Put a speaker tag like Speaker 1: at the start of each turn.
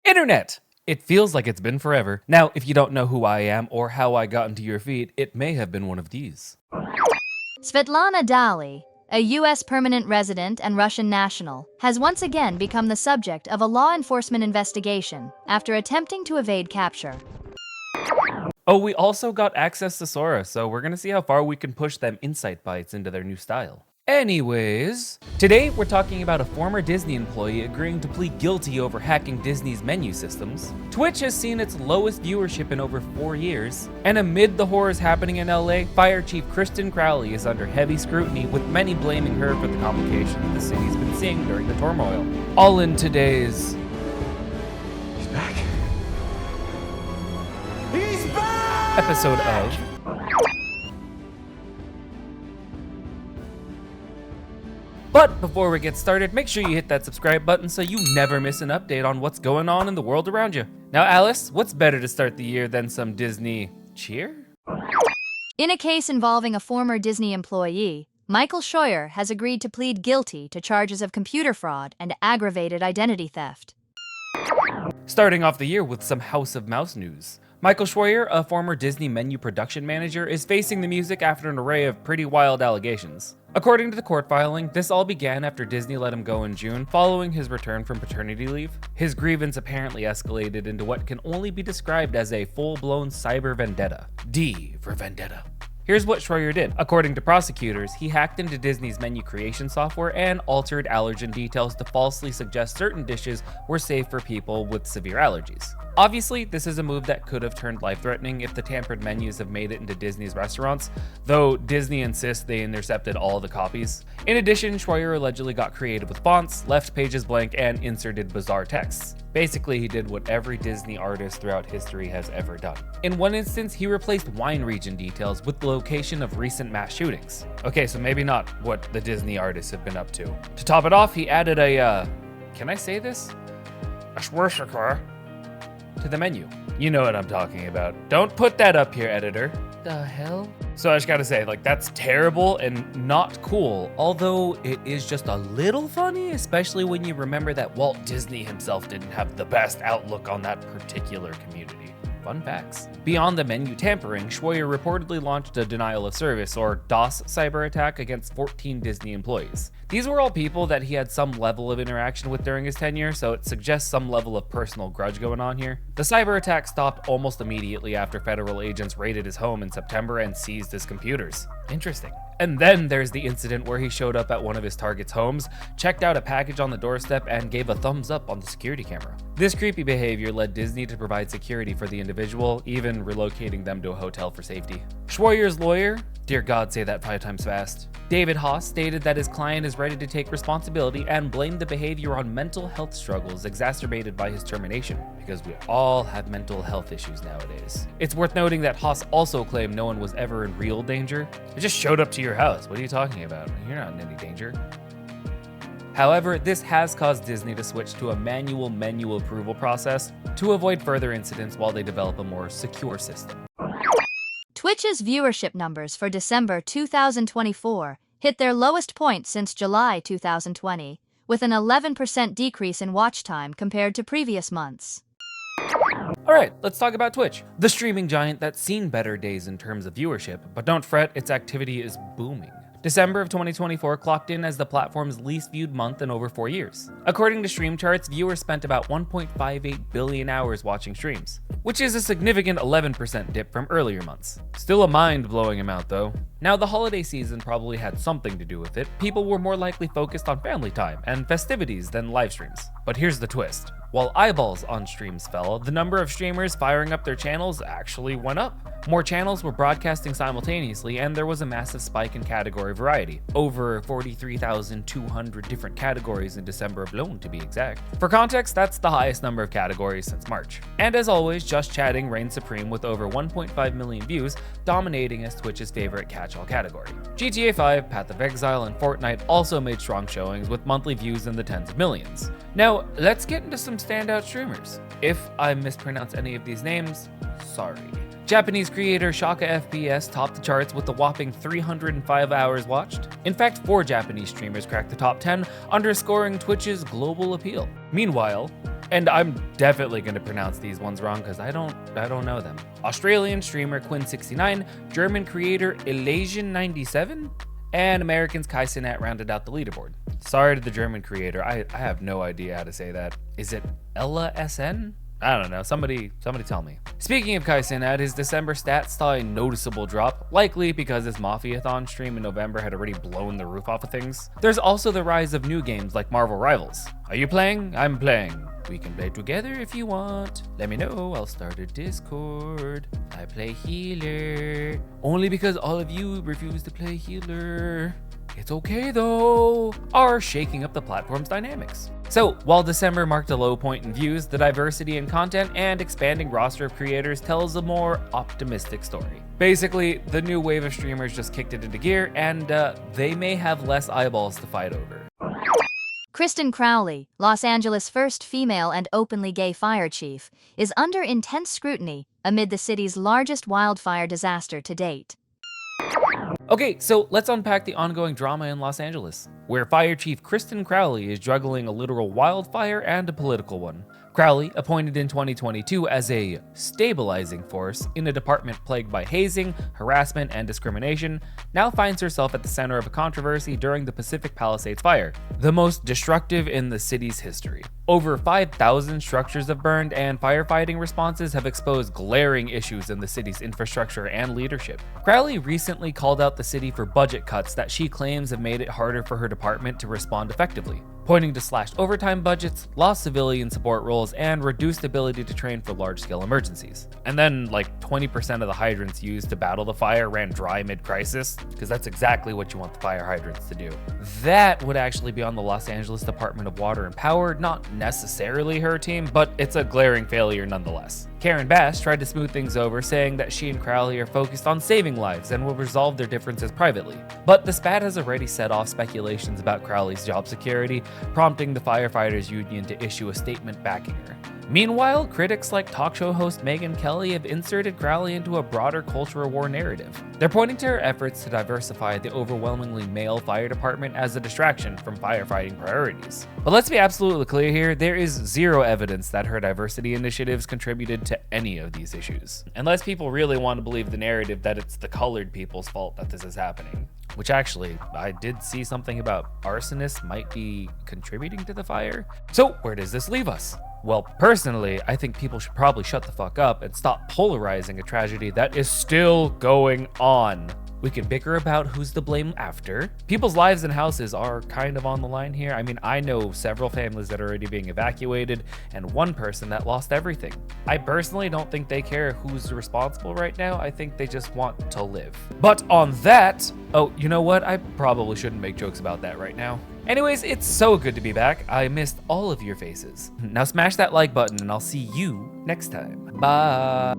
Speaker 1: Internet! It feels like it's been forever. Now, if you don't know who I am or how I got into your feed, it may have been one of these.
Speaker 2: Svetlana Dali, a U.S. permanent resident and Russian national, has once again become the subject of a law enforcement investigation after attempting to evade capture.
Speaker 1: Oh, we also got access to Sora, so we're gonna see how far we can push them Insight-bytes into their new style. Anyways, today we're talking about a former Disney employee agreeing to plead guilty over hacking Disney's menu systems. Twitch has seen its lowest viewership in over 4 years, and amid the horrors happening in LA, Fire Chief Kristin Crowley is under heavy scrutiny, with many blaming her for the complications the city's been seeing during the turmoil. All in today's...
Speaker 3: He's back. He's back!
Speaker 1: episode of... But before we get started, make sure you hit that subscribe button so you never miss an update on what's going on in the world around you. Now, Alice, what's better to start the year than some Disney cheer?
Speaker 2: In a case involving a former Disney employee, Michael Scheuer has agreed to plead guilty to charges of computer fraud and aggravated identity theft.
Speaker 1: Starting off the year with some House of Mouse news. Michael Scheuer, a former Disney menu production manager, is facing the music after an array of pretty wild allegations. According to the court filing, this all began after Disney let him go in June following his return from paternity leave. His grievance apparently escalated into what can only be described as a full-blown cyber vendetta. D for vendetta. Here's what Scheuer did. According to prosecutors, he hacked into Disney's menu creation software and altered allergen details to falsely suggest certain dishes were safe for people with severe allergies. Obviously, this is a move that could have turned life-threatening if the tampered menus have made it into Disney's restaurants, though Disney insists they intercepted all the copies. In addition, Scheuer allegedly got creative with fonts, left pages blank, and inserted bizarre texts. Basically, he did what every Disney artist throughout history has ever done. In one instance, he replaced wine region details with the location of recent mass shootings. Okay, so maybe not what the Disney artists have been up to. To top it off, he added a, can I say this? A swastika to the menu. You know what I'm talking about. Don't put that up here, editor. The hell? So I just gotta say, like, that's terrible and not cool, although it is just a little funny, especially when you remember that Walt Disney himself didn't have the best outlook on that particular community. Fun facts. Beyond the menu tampering, Scheuer reportedly launched a denial of service, or DOS, cyber attack against 14 Disney employees. These were all people that he had some level of interaction with during his tenure, so it suggests some level of personal grudge going on here. The cyber attack stopped almost immediately after federal agents raided his home in September and seized his computers. Interesting. And then there's the incident where he showed up at one of his target's homes, checked out a package on the doorstep, and gave a thumbs up on the security camera. This creepy behavior led Disney to provide security for the individual, even relocating them to a hotel for safety. Scheuer's lawyer, dear God, say that 5 times fast, David Haas, stated that his client is ready to take responsibility and blamed the behavior on mental health struggles exacerbated by his termination, because we all have mental health issues nowadays. It's worth noting that Haas also claimed no one was ever in real danger. It just showed up to your house. What are you talking about? You're not in any danger. However, this has caused Disney to switch to a manual menu approval process to avoid further incidents while they develop a more secure system.
Speaker 2: Twitch's viewership numbers for December 2024 hit their lowest point since July 2020, with an 11% decrease in watch time compared to previous months.
Speaker 1: Alright, let's talk about Twitch, the streaming giant that's seen better days in terms of viewership, but don't fret, its activity is booming. December of 2024 clocked in as the platform's least viewed month in over 4 years. According to stream charts, viewers spent about 1.58 billion hours watching streams, which is a significant 11% dip from earlier months. Still a mind-blowing amount though. Now, the holiday season probably had something to do with it. People were more likely focused on family time and festivities than live streams. But here's the twist. While eyeballs on streams fell, the number of streamers firing up their channels actually went up. More channels were broadcasting simultaneously, and there was a massive spike in category variety. Over 43,200 different categories in December alone, to be exact. For context, that's the highest number of categories since March. And as always, Just Chatting reigned supreme with over 1.5 million views, dominating as Twitch's favorite catch-all category. GTA 5, Path of Exile, and Fortnite also made strong showings with monthly views in the tens of millions. Now, let's get into some standout streamers. If I mispronounce any of these names, sorry. Japanese creator Shaka FPS topped the charts with a whopping 305 hours watched. In fact, 4 Japanese streamers cracked the top 10, underscoring Twitch's global appeal. Meanwhile, And I'm definitely going to pronounce these ones wrong because I don't know them. Australian streamer Quinn69, German creator Elasian97, and Americans Kai-Cenat rounded out the leaderboard. Sorry to the German creator, I have no idea how to say that. Is it Ella SN? I don't know, somebody tell me. Speaking of Kai-Cenat, his December stats saw a noticeable drop, likely because his Mafiathon stream in November had already blown the roof off of things. There's also the rise of new games like Marvel Rivals. Are you playing? I'm playing. We can play together if you want. Let me know, I'll start a Discord. I play healer. Only because all of you refuse to play healer. It's okay though, are shaking up the platform's dynamics. So while December marked a low point in views, the diversity in content and expanding roster of creators tells a more optimistic story. Basically, the new wave of streamers just kicked it into gear, and they may have less eyeballs to fight over.
Speaker 2: Kristin Crowley, Los Angeles' first female and openly gay fire chief, is under intense scrutiny amid the city's largest wildfire disaster to date.
Speaker 1: Okay, so let's unpack the ongoing drama in Los Angeles, where Fire Chief Kristin Crowley is juggling a literal wildfire and a political one. Crowley, appointed in 2022 as a stabilizing force in a department plagued by hazing, harassment, and discrimination, now finds herself at the center of a controversy during the Pacific Palisades fire, the most destructive in the city's history. Over 5,000 structures have burned, and firefighting responses have exposed glaring issues in the city's infrastructure and leadership. Crowley recently called out the city for budget cuts that she claims have made it harder for her department to respond effectively, pointing to slashed overtime budgets, lost civilian support roles, and reduced ability to train for large-scale emergencies. And then, like 20% of the hydrants used to battle the fire ran dry mid-crisis, because that's exactly what you want the fire hydrants to do. That would actually be on the Los Angeles Department of Water and Power, not necessarily her team, but it's a glaring failure nonetheless. Karen Bass tried to smooth things over, saying that she and Crowley are focused on saving lives and will resolve their differences privately. But the spat has already set off speculations about Crowley's job security, prompting the firefighters union to issue a statement backing her. Meanwhile, critics like talk show host Megyn Kelly have inserted Crowley into a broader cultural war narrative. They're pointing to her efforts to diversify the overwhelmingly male fire department as a distraction from firefighting priorities. But let's be absolutely clear here, there is zero evidence that her diversity initiatives contributed to any of these issues, unless people really want to believe the narrative that it's the colored people's fault that this is happening. Which actually, I did see something about arsonists might be contributing to the fire. So where does this leave us? Well, personally, I think people should probably shut the fuck up and stop polarizing a tragedy that is still going on. We can bicker about who's to blame after. People's lives and houses are kind of on the line here. I mean, I know several families that are already being evacuated and one person that lost everything. I personally don't think they care who's responsible right now. I think they just want to live. But on that, oh, you know what? I probably shouldn't make jokes about that right now. Anyways, it's so good to be back. I missed all of your faces. Now smash that like button and I'll see you next time. Bye.